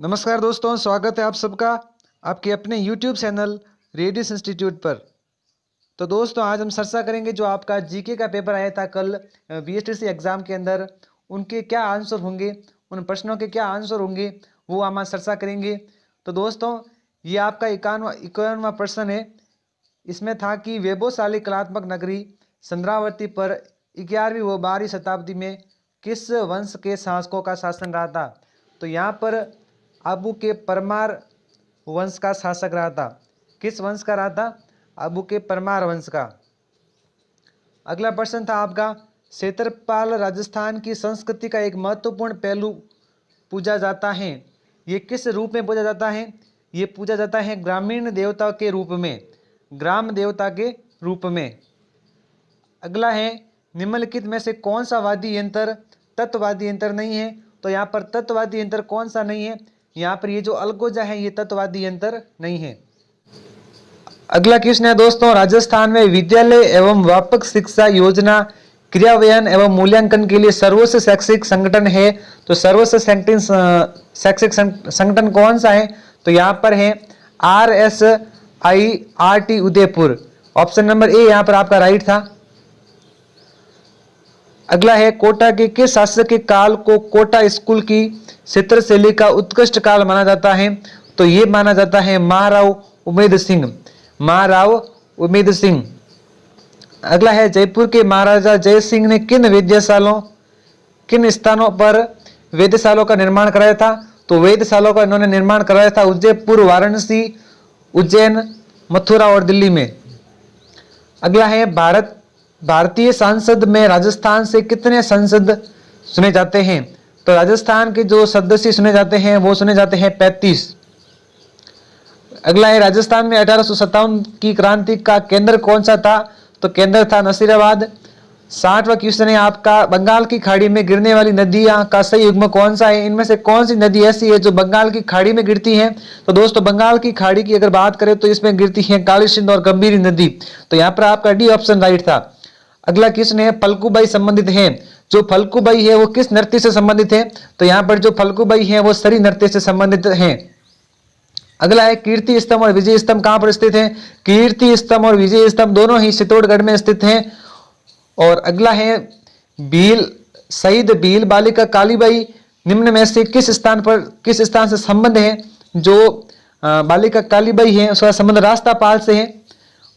नमस्कार दोस्तों, स्वागत है आप सबका आपके अपने YouTube चैनल रेडियस इंस्टीट्यूट पर। तो दोस्तों आज हम चर्चा करेंगे जो आपका जीके का पेपर आया था कल बीएसटीसी एग्जाम के अंदर, उनके क्या आंसर होंगे, उन प्रश्नों के क्या आंसर होंगे वो हम आज चर्चा करेंगे। तो दोस्तों ये आपका 51वां प्रश्न है। इसमें था कि वैभवशाली कलात्मक नगरी चंद्रावती पर 11वीं व 12वीं शताब्दी में किस वंश के शासकों का शासन रहा था। तो यहाँ पर आबू के परमार वंश का शासक रहा था। किस वंश का रहा था? आबू के परमार वंश का। अगला प्रश्न था आपका, क्षेत्रपाल राजस्थान की संस्कृति का एक महत्वपूर्ण पहलू पूजा जाता है। ये किस रूप में पूजा जाता है? ये पूजा जाता है ग्रामीण देवता के रूप में, ग्राम देवता के रूप में। अगला है, निम्नलिखित में से कौन सा वाद्य यंत्र तत्ववादी यंत्र नहीं है? तो यहाँ पर तत्ववादी यंत्र कौन सा नहीं है? यहाँ पर ये जो अलगोजा है ये तत्ववादी यंत्र नहीं है। अगला क्वेश्चन है दोस्तों, राजस्थान में विद्यालय एवं व्यापक शिक्षा योजना क्रियान्वयन एवं मूल्यांकन के लिए सर्वोच्च शैक्षिक संगठन है। तो सर्वोच्च शैक्षिक संगठन कौन सा है? तो यहाँ पर है RSIRT Udaipur. Option number A यहाँ पर आपका राइट था। अगला है, कोटा के किस शासक के काल को कोटा स्कूल की चित्रशैली का उत्कृष्ट काल माना जाता है? तो ये माना जाता है महाराव उमेद सिंह, महाराव उमेद सिंह। अगला है, जयपुर के महाराजा जय सिंह ने किन स्थानों पर वेधशालों का निर्माण कराया था? तो वेधशालों का इन्होंने निर्माण कराया था उदयपुर, वाराणसी, उज्जैन, मथुरा और दिल्ली में। अगला है, भारतीय संसद में राजस्थान से कितने सांसद चुने जाते हैं? तो राजस्थान के जो सदस्य चुने जाते हैं वो चुने जाते हैं 35। अगला है, राजस्थान में 1857 की क्रांति का केंद्र कौन सा था? तो केंद्र था नसीराबाद। 60वां क्वेश्चन है आपका, बंगाल की खाड़ी में गिरने वाली नदियां का सही युग्म कौन सा है? इनमें से कौन सी नदी ऐसी है जो बंगाल की खाड़ी में गिरती है? तो दोस्तों बंगाल की खाड़ी की अगर बात करें तो इसमें गिरती है काली सिंध और गंभीरी नदी। तो यहाँ पर आपका डी ऑप्शन राइट था। अगला क्वेश्चन है, फल्गुबाई संबंधित है। जो फल्गुबाई है वो किस नृत्य से संबंधित है? तो यहाँ पर जो फल्गुबाई है वो सरी नृत्य से संबंधित है। अगला है, कीर्ति स्तंभ और विजय स्तंभ कहां पर स्थित है? कीर्ति स्तंभ और विजय स्तंभ दोनों ही चित्तौड़गढ़ में स्थित हैं। और अगला है, शहीद भील बालिका कालीबाई निम्न में से किस स्थान से संबंध है? जो बालिका कालीबाई है उसका संबंध रास्तापाल से है।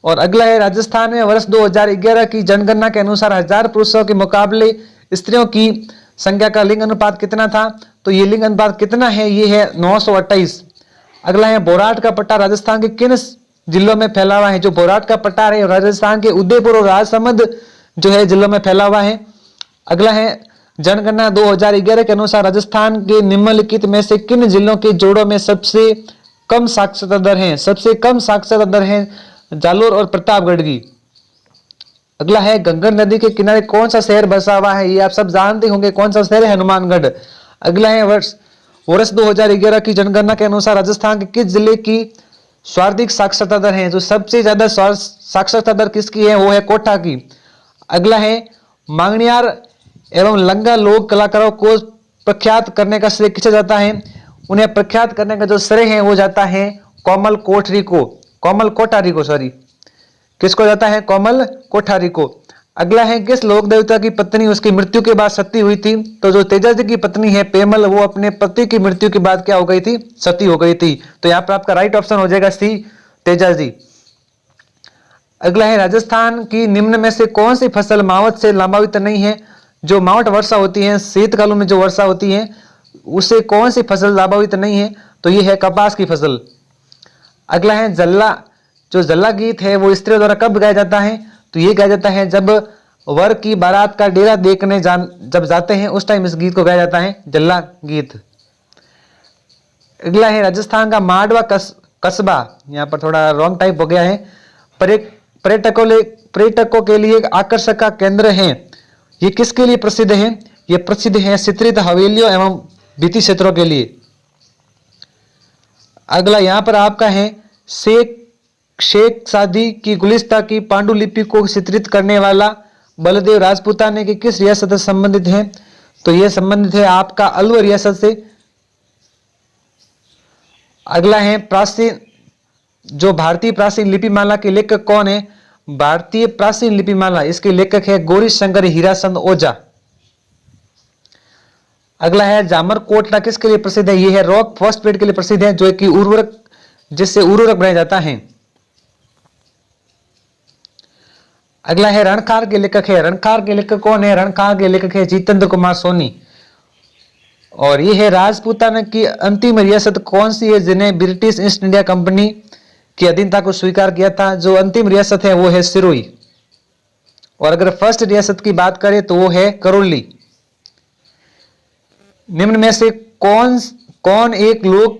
और अगला है, राजस्थान में वर्ष 2011 की जनगणना के अनुसार 1000 पुरुषों के मुकाबले स्त्रियों की संख्या का लिंग अनुपात कितना था? तो ये लिंग अनुपात कितना है? ये है 928। अगला है, बोराट का पट्टा राजस्थान के किन जिलों में फैला हुआ है? जो बोराट का पट्टा है राजस्थान के उदयपुर और राजसमंद जो है जिलों में फैला हुआ है। अगला है, जनगणना 2011 के अनुसार राजस्थान के निम्नलिखित में से किन जिलों के जोड़ों में सबसे कम साक्षरता दर है? सबसे कम साक्षरता दर है जालोर और प्रतापगढ़ की। अगला है, गंगा नदी के किनारे कौन सा शहर बसा हुआ है? ये आप सब जानते होंगे कौन सा शहर है? हनुमानगढ़। अगला है, वर्ष 2011 की जनगणना के अनुसार राजस्थान के किस जिले की सर्वाधिक साक्षरता दर है? जो सबसे ज्यादा साक्षरता दर किसकी है? वो है कोटा की। अगला है, मांगणियार एवं लंगा लोक कलाकारों को प्रख्यात करने का श्रेय किसे जाता है? उन्हें प्रख्यात करने का जो श्रेय है वो जाता है कोमल कोठारी को, किसको जाता है? कोमल कोठारी को। अगला है, किस लोक देवता की पत्नी उसकी मृत्यु के बाद सती हुई थी? तो जो तेजाजी की पत्नी है पेमल, वो अपने पति की मृत्यु के बाद क्या हो गई थी? सती हो गई थी। तो यहाँ पर आपका राइट ऑप्शन हो जाएगा सी, तेजाजी। अगला है, राजस्थान की निम्न में से कौन सी फसल मावठ से लाभान्वित नहीं है? जो मावठ वर्षा होती है, शीतकालों में जो वर्षा होती है उससे कौन सी फसल लाभान्वित नहीं है? तो ये है कपास की फसल। अगला है, जो जल्ला गीत है वो स्त्रियों द्वारा कब गाया जाता है? तो ये गाया जाता है जब वर की बारात का डेरा देखने जब जाते हैं उस टाइम इस गीत को गाया जाता है, जल्ला गीत। अगला है, राजस्थान का माडवा कस्बा, यहाँ पर थोड़ा रॉन्ग टाइप हो गया है, पर्यटकों के लिए आकर्षक का केंद्र है। ये किसके लिए प्रसिद्ध है? ये प्रसिद्ध है चित्रित हवेलियों एवं भित्ति क्षेत्रों के लिए। अगला यहाँ पर आपका है, शेख सादी की गुलिस्ता की पांडुलिपि को चित्रित करने वाला बलदेव राजपूताने की किस रियासत से संबंधित है? तो यह संबंधित है आपका अलवर रियासत से। अगला है प्राचीन, जो भारतीय प्राचीन लिपिमाला के लेखक कौन है? भारतीय प्राचीन लिपिमाला, इसके लेखक है गौरी शंकर हीराचंद ओझा। अगला है जामर कोटला किसके लिए प्रसिद्ध है? यह है रॉक फॉस्फेट के लिए प्रसिद्ध है, जो कि उर्वरक, जिससे उर्वरक बनाया जाता है। अगला है रणखार के लेखक है, रणखार के लेखक कौन है? रणखार के लेखक है जितेंद्र कुमार सोनी। और यह है राजपूताना की अंतिम रियासत कौन सी है जिन्हें ब्रिटिश ईस्ट इंडिया कंपनी की अधीनता को स्वीकार किया था? जो अंतिम रियासत है वो है सिरोही। और अगर फर्स्ट रियासत की बात करें तो वो है करौली। निम्न में से कौन एक लोक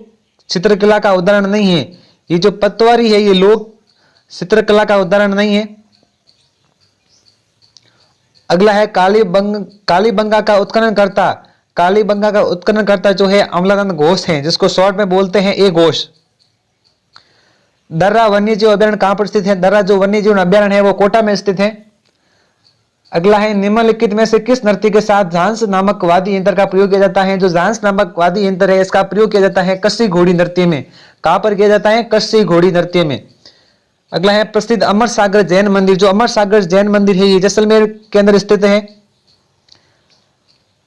चित्रकला का उदाहरण नहीं है? ये जो पतवारी है ये लोक चित्रकला का उदाहरण नहीं है। अगला है कालीबंगा का उत्खननकर्ता, कालीबंगा का उत्खननकर्ता जो है अमलानंद घोष है, जिसको शॉर्ट में बोलते हैं ए घोष। दर्रा वन्यजीव अभ्यारण्य कहां पर स्थित है? दर्रा जो वन्यजीव अभ्यारण्य है वो कोटा में स्थित है। अगला है निम्नलिखित में से किस नृत्य के साथ झांस नामक वाद्य यंत्र का प्रयोग किया जाता है? जो झांस नामक वाद्य यंत्र है इसका प्रयोग किया जाता है कस्सी घोड़ी नृत्य में। कहां पर किया जाता है? कस्सी घोड़ी नृत्य में। अगला है प्रसिद्ध अमर सागर जैन मंदिर, जो अमर सागर जैन मंदिर है ये जैसलमेर के अंदर स्थित है।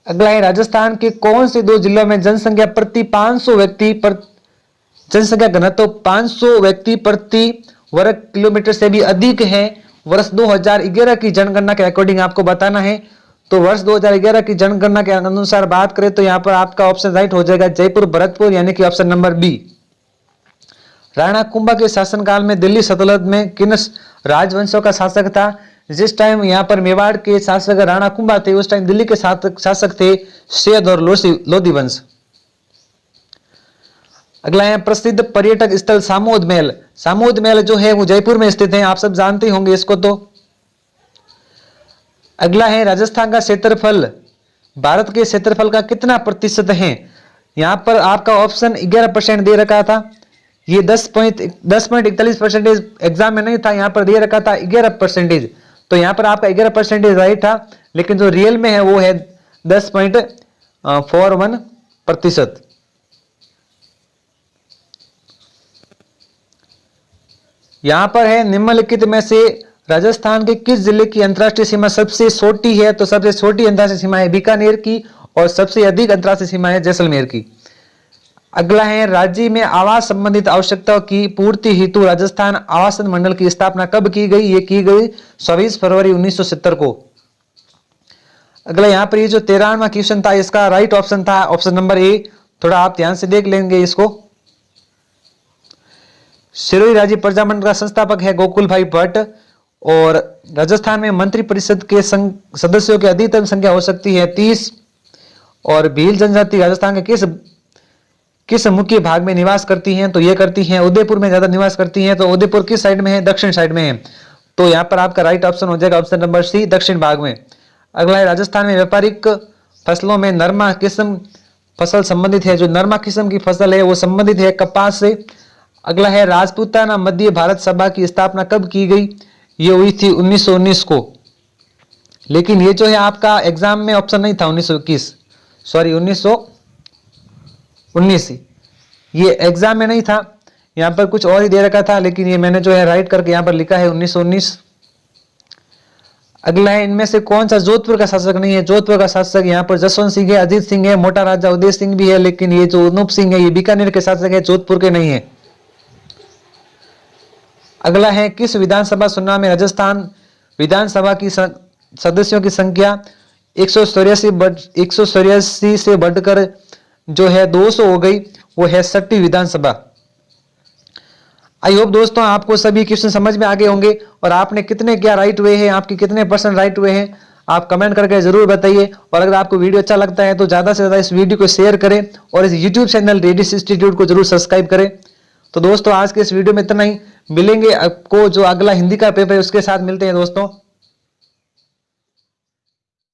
अगला है राजस्थान के कौन से दो जिलों में जनसंख्या प्रति 500 व्यक्ति पर जनसंख्या घनत्व 500 व्यक्ति प्रति वर्ग किलोमीटर से भी अधिक है? वर्ष 2011 की जनगणना के अकॉर्डिंग आपको बताना है। तो वर्ष 2011 की जनगणना के अनुसार बात करें तो यहां पर आपका ऑप्शन राइट हो जाएगा जयपुर भरतपुर, यानी कि option number B. Rana Kumbha के शासनकाल में दिल्ली सल्तनत में किन राजवंशों का शासक था? जिस टाइम यहाँ पर मेवाड़ के शासक राणा कुंभा थे उस टाइम दिल्ली के शासक थे सैयद और लोधी वंश। अगला है प्रसिद्ध पर्यटक स्थल सामोद महल, सामोद महल जो है वो जयपुर में स्थित है, आप सब जानते होंगे इसको। तो अगला है राजस्थान का क्षेत्रफल भारत के क्षेत्रफल का कितना प्रतिशत है? यहां पर आपका ऑप्शन 11% दे रखा था, ये 10.41% एग्जाम में नहीं था, यहां पर दे रखा था 11%। तो यहां पर आपका 11% राइट था, लेकिन जो रियल में है वो है 10.41%। यहां पर है निम्नलिखित में से राजस्थान के किस जिले की अंतर्राष्ट्रीय सीमा सबसे छोटी है? तो सबसे छोटी अंतर्राष्ट्रीय सीमा है बीकानेर की, और सबसे अधिक अंतर्राष्ट्रीय सीमा है जैसलमेर की। अगला है राज्य में आवास संबंधित आवश्यकताओं की पूर्ति हेतु राजस्थान आवासन मंडल की स्थापना कब की गई? ये की गई 24 फरवरी 1970 को। अगला यहाँ पर ये जो 13वां क्वेश्चन था इसका राइट ऑप्शन था ऑप्शन नंबर ए। थोड़ा आप ध्यान से देख लेंगे इसको। सिरोही राज्य प्रजामंडल का संस्थापक है गोकुल भाई भट्ट। और राजस्थान में मंत्री परिषद के सदस्यों की अधिकतम संख्या हो सकती है 30। और भील जनजाति राजस्थान के किस मुख्य भाग में निवास करती हैं? तो ये करती हैं उदयपुर में ज्यादा निवास करती हैं। तो उदयपुर किस साइड में है? दक्षिण साइड में है। तो यहाँ पर आपका राइट ऑप्शन हो जाएगा ऑप्शन नंबर सी, दक्षिण भाग में। अगला है राजस्थान में व्यापारिक फसलों में नरमा किस्म फसल संबंधित है। जो नरमा किस्म की फसल है वो संबंधित है कपास से। अगला है राजपूताना मध्य भारत सभा की स्थापना कब की गई? ये हुई थी 1919 को। लेकिन ये जो है आपका एग्जाम में ऑप्शन नहीं था 1921, सॉरी 1919, ये एग्जाम में नहीं था, यहाँ पर कुछ और ही दे रखा था, लेकिन ये मैंने जो है राइट करके यहाँ पर लिखा है 1919। अगला है इनमें से कौन सा जोधपुर का शासक नहीं है? जोधपुर का शासक यहाँ पर जसवंत सिंह है, अजीत सिंह है, मोटा राजा उदय सिंह भी है, लेकिन ये जो अनूप सिंह है ये बीकानेर के शासक है, जोधपुर के नहीं है। अगला है किस विधानसभा चुनाव में राजस्थान विधानसभा की सदस्यों की संख्या 184 से बढ़कर जो है 200 हो गई? वो है 60 विधानसभा। आई होप दोस्तों आपको सभी क्वेश्चन समझ में आ गए होंगे। और आपने कितने क्या राइट हुए हैं, आपके कितने % राइट हुए हैं, आप कमेंट करके जरूर बताइए। और अगर आपको वीडियो अच्छा लगता है तो ज्यादा से ज्यादा इस वीडियो को शेयर करें और इस यूट्यूब चैनल रेडिस इंस्टीट्यूट को जरूर सब्सक्राइब करें। तो दोस्तों आज के इस वीडियो में इतना ही, मिलेंगे आपको जो अगला हिंदी का पेपर है उसके साथ मिलते हैं दोस्तों।